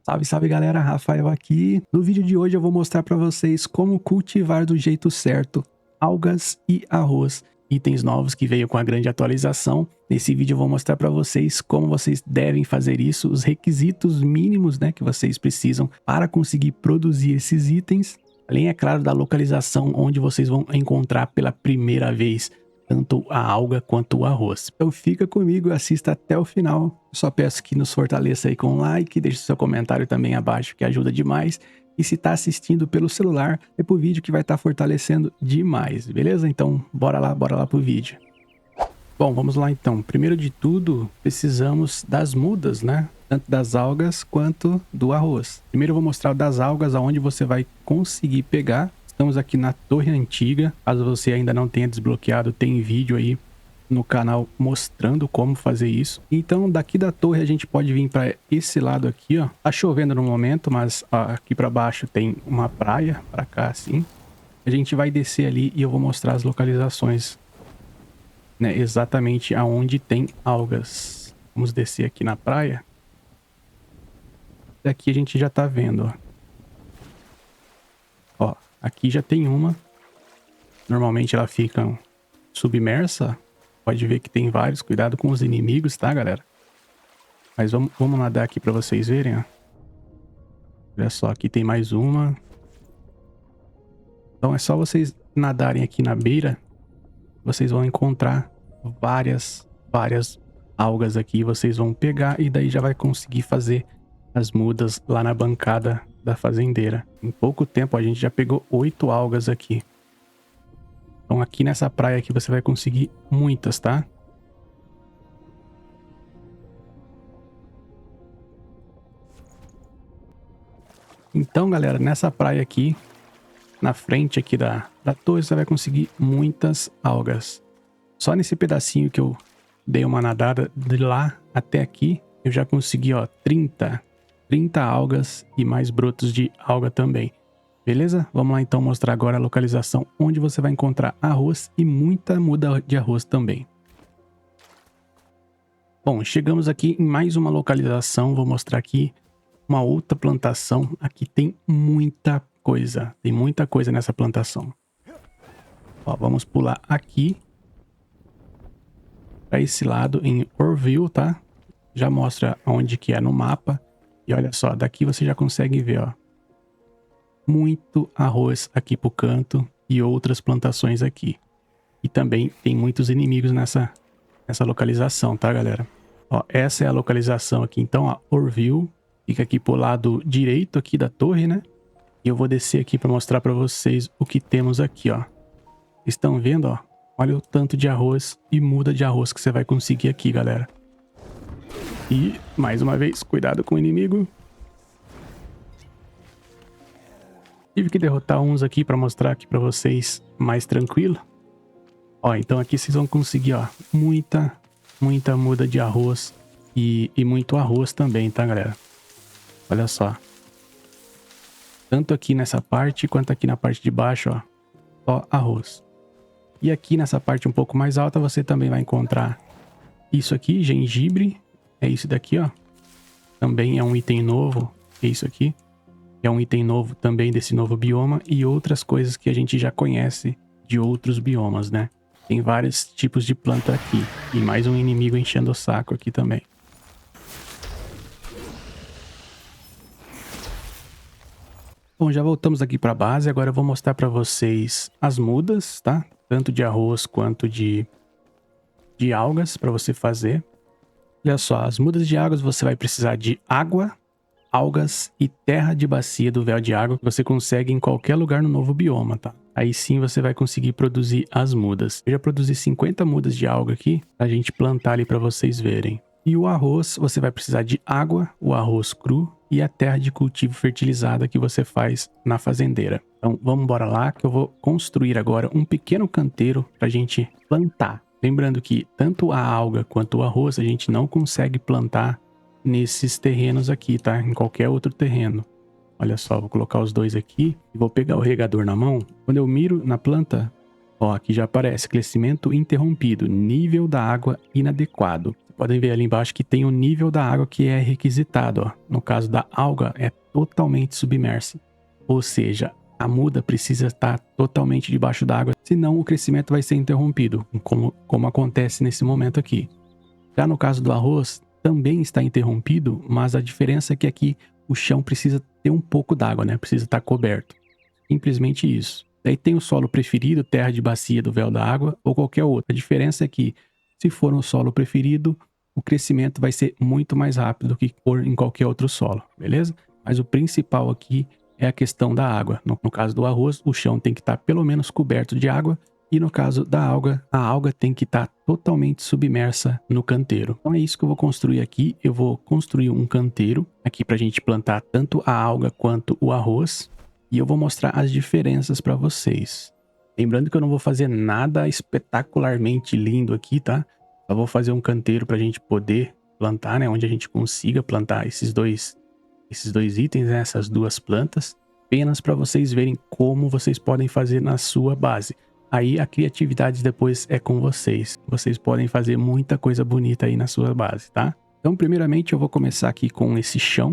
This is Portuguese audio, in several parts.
Salve, salve galera, Rafael aqui. No vídeo de hoje eu vou mostrar para vocês como cultivar do jeito certo algas e arroz, itens novos que veio com a grande atualização. Nesse vídeo eu vou mostrar para vocês como vocês devem fazer isso, os requisitos mínimos, que vocês precisam para conseguir produzir esses itens. Além, é claro, da localização onde vocês vão encontrar pela primeira vez tanto a alga quanto o arroz. Então fica comigo e assista até o final. Eu só peço que nos fortaleça aí com um like, deixe seu comentário também abaixo que ajuda demais. E se está assistindo pelo celular, é pro vídeo que vai estar fortalecendo demais, beleza? Então bora lá pro vídeo. Bom, vamos lá então. Primeiro de tudo, precisamos das mudas, Tanto das algas quanto do arroz. Primeiro eu vou mostrar das algas, aonde você vai conseguir pegar. Estamos aqui na torre antiga. Caso você ainda não tenha desbloqueado, tem vídeo aí no canal mostrando como fazer isso. Então daqui da torre a gente pode vir para esse lado aqui, ó. Tá chovendo no momento, mas ó, aqui para baixo tem uma praia, para cá assim. A gente vai descer ali e eu vou mostrar as localizações, exatamente aonde tem algas. Vamos descer aqui na praia. Daqui a gente já tá vendo, ó. Ó, aqui já tem uma. Normalmente ela fica submersa. Pode ver que tem vários. Cuidado com os inimigos, tá, galera? Mas vamos nadar aqui pra vocês verem, ó. Olha só, aqui tem mais uma. Então é só vocês nadarem aqui na beira. Vocês vão encontrar várias algas aqui. Vocês vão pegar e daí já vai conseguir fazer as mudas lá na bancada da fazendeira. Em pouco tempo a gente já pegou 8 algas aqui. Então aqui nessa praia aqui você vai conseguir muitas, tá? Então, galera, nessa praia aqui, na frente aqui da torre, você vai conseguir muitas algas. Só nesse pedacinho que eu dei uma nadada de lá até aqui, eu já consegui, ó, 30 algas e mais brotos de alga também. Beleza? Vamos lá então mostrar agora a localização onde você vai encontrar arroz e muita muda de arroz também. Bom, chegamos aqui em mais uma localização. Vou mostrar aqui uma outra plantação. Aqui tem muita coisa. Tem muita coisa nessa plantação. Ó, vamos pular aqui para esse lado em Orville, tá? Já mostra onde que é no mapa. E olha só, daqui você já consegue ver, ó. Muito arroz aqui pro canto e outras plantações aqui. E também tem muitos inimigos nessa localização, tá, galera? Ó, essa é a localização aqui. Então, ó, Orville fica aqui pro lado direito aqui da torre, E eu vou descer aqui para mostrar para vocês o que temos aqui, ó. Estão vendo, ó? Olha o tanto de arroz e muda de arroz que você vai conseguir aqui, galera. E, mais uma vez, cuidado com o inimigo. Tive que derrotar uns aqui para mostrar aqui para vocês mais tranquilo. Ó, então aqui vocês vão conseguir, ó, muita muda de arroz e muito arroz também, tá, galera? Olha só. Tanto aqui nessa parte quanto aqui na parte de baixo, ó, só arroz. E aqui nessa parte um pouco mais alta você também vai encontrar isso aqui, gengibre. É isso daqui, ó. Também é um item novo. É isso aqui. É um item novo também desse novo bioma. E outras coisas que a gente já conhece de outros biomas, Tem vários tipos de planta aqui. E mais um inimigo enchendo o saco aqui também. Bom, já voltamos aqui para a base. Agora eu vou mostrar para vocês as mudas, tá? Tanto de arroz quanto de algas para você fazer. Olha só, as mudas de águas você vai precisar de água, algas e terra de bacia do véu de água que você consegue em qualquer lugar no novo bioma, tá? Aí sim você vai conseguir produzir as mudas. Eu já produzi 50 mudas de alga aqui pra gente plantar ali para vocês verem. E o arroz, você vai precisar de água, o arroz cru e a terra de cultivo fertilizada que você faz na fazendeira. Então vamos embora lá que eu vou construir agora um pequeno canteiro pra gente plantar. Lembrando que tanto a alga quanto o arroz a gente não consegue plantar nesses terrenos aqui, tá? Em qualquer outro terreno. Olha só, vou colocar os dois aqui e vou pegar o regador na mão. Quando eu miro na planta, ó, aqui já aparece crescimento interrompido, nível da água inadequado. podem ver ali embaixo que tem o nível da água que é requisitado, ó. No caso da alga, é totalmente submersa. Ou seja, a muda precisa estar totalmente debaixo d'água, senão o crescimento vai ser interrompido, como acontece nesse momento aqui. Já no caso do arroz, também está interrompido, mas a diferença é que aqui o chão precisa ter um pouco d'água, né? Precisa estar coberto. Simplesmente isso. Daí tem o solo preferido, terra de bacia do véu da água ou qualquer outra. A diferença é que, se for um solo preferido, o crescimento vai ser muito mais rápido do que for em qualquer outro solo, beleza? Mas o principal aqui é a questão da água. No caso do arroz, o chão tem que estar pelo menos coberto de água. E no caso da alga, a alga tem que estar totalmente submersa no canteiro. Então é isso que eu vou construir aqui. Eu vou construir um canteiro aqui para a gente plantar tanto a alga quanto o arroz. E eu vou mostrar as diferenças para vocês. Lembrando que eu não vou fazer nada espetacularmente lindo aqui, tá? Só vou fazer um canteiro para a gente poder plantar, né? Onde a gente consiga plantar esses dois itens, né? Essas duas plantas. Apenas para vocês verem como vocês podem fazer na sua base. Aí a criatividade depois é com vocês. Vocês podem fazer muita coisa bonita aí na sua base, tá? Então, primeiramente, eu vou começar aqui com esse chão.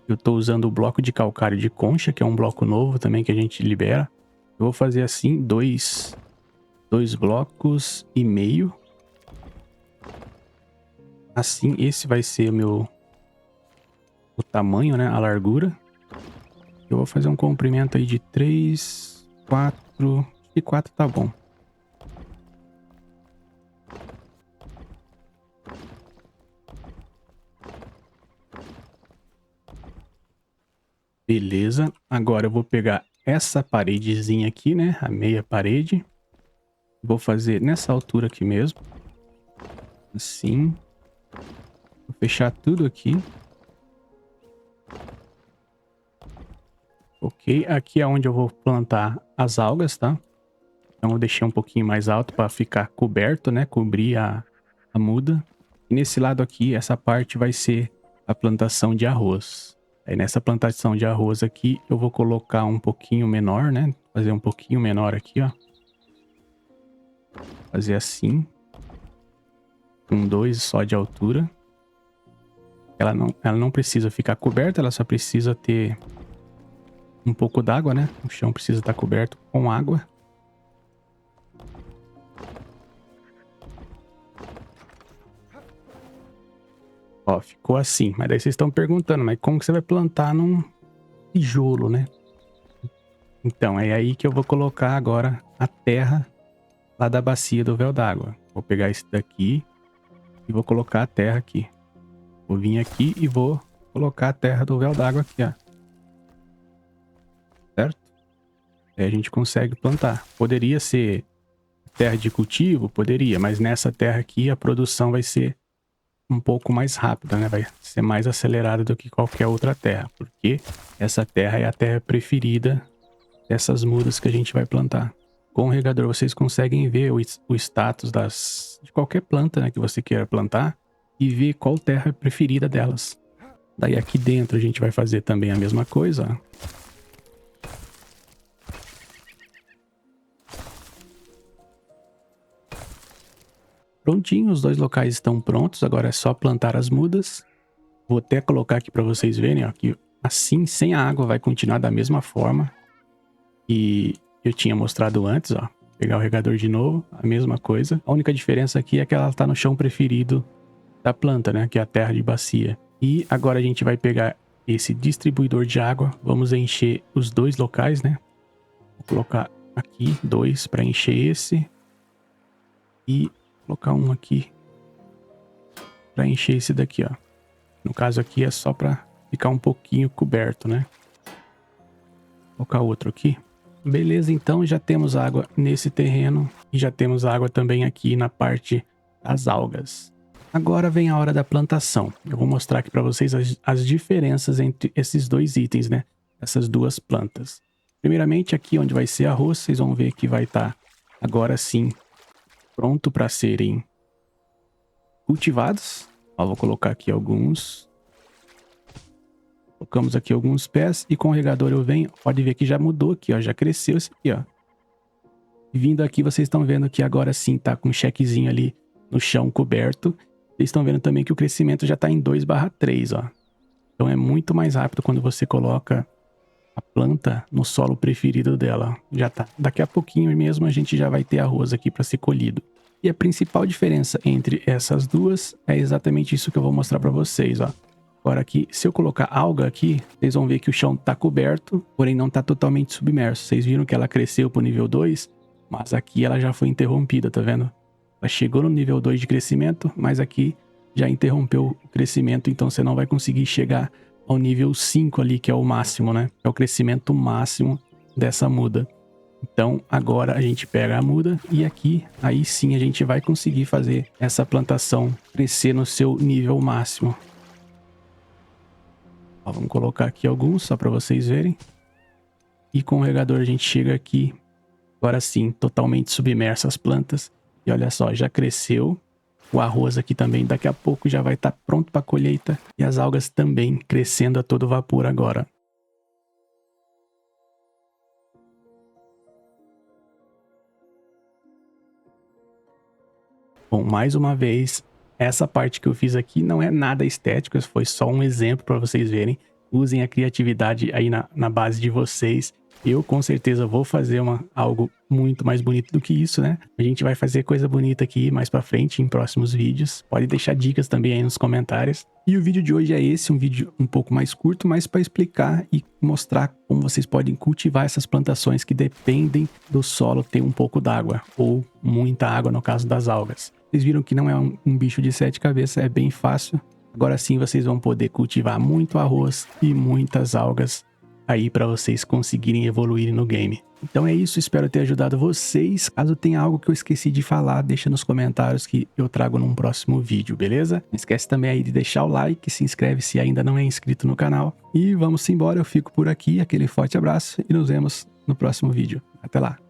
Eu estou usando o bloco de calcário de concha, que é um bloco novo também que a gente libera. Eu vou fazer assim, dois blocos e meio. Assim, esse vai ser o tamanho, né? A largura. Eu vou fazer um comprimento aí de 3, 4... E 4 tá bom. Beleza. Agora eu vou pegar essa paredezinha aqui, né? A meia parede. Vou fazer nessa altura aqui mesmo. Assim. Vou fechar tudo aqui. Ok. Aqui é onde eu vou plantar as algas, tá? Então eu deixei um pouquinho mais alto para ficar coberto, né? Cobrir a muda. E nesse lado aqui, essa parte vai ser a plantação de arroz. Aí nessa plantação de arroz aqui, eu vou colocar um pouquinho menor, né? Fazer um pouquinho menor aqui, ó. Fazer assim. Com 2 só de altura. Ela não precisa ficar coberta, ela só precisa ter um pouco d'água, né? O chão precisa estar coberto com água. Ó, ficou assim. Mas daí vocês estão perguntando, mas como que você vai plantar num tijolo, né? Então, é aí que eu vou colocar agora a terra lá da bacia do véu d'água. Vou pegar esse daqui e vou colocar a terra aqui. Vou vir aqui e vou colocar a terra do véu d'água aqui, ó. Certo? Aí a gente consegue plantar. Poderia ser terra de cultivo? Poderia, mas nessa terra aqui a produção vai ser um pouco mais rápida, né? Vai ser mais acelerada do que qualquer outra terra, porque essa terra é a terra preferida dessas mudas que a gente vai plantar. Com o regador vocês conseguem ver o status de qualquer planta, né, que você queira plantar e ver qual terra é preferida delas. Daí aqui dentro a gente vai fazer também a mesma coisa, ó. Prontinho, os dois locais estão prontos, agora é só plantar as mudas. Vou até colocar aqui para vocês verem, ó, que assim, sem a água, vai continuar da mesma forma que eu tinha mostrado antes, ó. Pegar o regador de novo, a mesma coisa. A única diferença aqui é que ela tá no chão preferido da planta, né, que é a terra de bacia. E agora a gente vai pegar esse distribuidor de água, vamos encher os dois locais, né. Vou colocar aqui 2 para encher esse e colocar um aqui para encher esse daqui, ó. No caso aqui é só para ficar um pouquinho coberto, né? Vou colocar outro aqui. Beleza, então já temos água nesse terreno e já temos água também aqui na parte das algas. Agora vem a hora da plantação. Eu vou mostrar aqui para vocês as diferenças entre esses dois itens, né? Essas duas plantas. Primeiramente aqui onde vai ser arroz, vocês vão ver que vai estar agora sim pronto para serem cultivados. Ó, vou colocar aqui alguns. Colocamos aqui alguns pés e com o regador eu venho. Pode ver que já mudou aqui, ó. Já cresceu esse aqui, ó. E vindo aqui vocês estão vendo que agora sim tá com um chequezinho ali no chão coberto. Vocês estão vendo também que o crescimento já está em 2/3, ó. Então é muito mais rápido quando você coloca a planta no solo preferido dela. Já tá. Daqui a pouquinho mesmo a gente já vai ter arroz aqui para ser colhido. E a principal diferença entre essas duas é exatamente isso que eu vou mostrar para vocês, ó. Agora aqui, se eu colocar alga aqui, vocês vão ver que o chão tá coberto, porém não tá totalmente submerso. Vocês viram que ela cresceu pro nível 2, mas aqui ela já foi interrompida, tá vendo? Ela chegou no nível 2 de crescimento, mas aqui já interrompeu o crescimento, então você não vai conseguir chegar ao nível 5 ali, que é o máximo, né? É o crescimento máximo dessa muda. Então agora a gente pega a muda e aqui, aí sim a gente vai conseguir fazer essa plantação crescer no seu nível máximo. Ó, vamos colocar aqui alguns só para vocês verem. E com o regador a gente chega aqui, agora sim, totalmente submerso as plantas. E olha só, já cresceu. O arroz aqui também daqui a pouco já vai estar pronto para colheita. E as algas também crescendo a todo vapor agora. Bom, mais uma vez, essa parte que eu fiz aqui não é nada estético, foi só um exemplo para vocês verem. Usem a criatividade aí na base de vocês. Eu com certeza vou fazer algo muito mais bonito do que isso, né? A gente vai fazer coisa bonita aqui mais pra frente em próximos vídeos. Pode deixar dicas também aí nos comentários. E o vídeo de hoje é esse, um vídeo um pouco mais curto, mas para explicar e mostrar como vocês podem cultivar essas plantações que dependem do solo ter um pouco d'água, ou muita água no caso das algas. Vocês viram que não é um bicho de 7 cabeças, é bem fácil. Agora sim vocês vão poder cultivar muito arroz e muitas algas aí para vocês conseguirem evoluir no game. Então é isso, espero ter ajudado vocês. Caso tenha algo que eu esqueci de falar, deixa nos comentários que eu trago num próximo vídeo, beleza? Não esquece também aí de deixar o like, se inscreve se ainda não é inscrito no canal. E vamos embora, eu fico por aqui, aquele forte abraço e nos vemos no próximo vídeo. Até lá!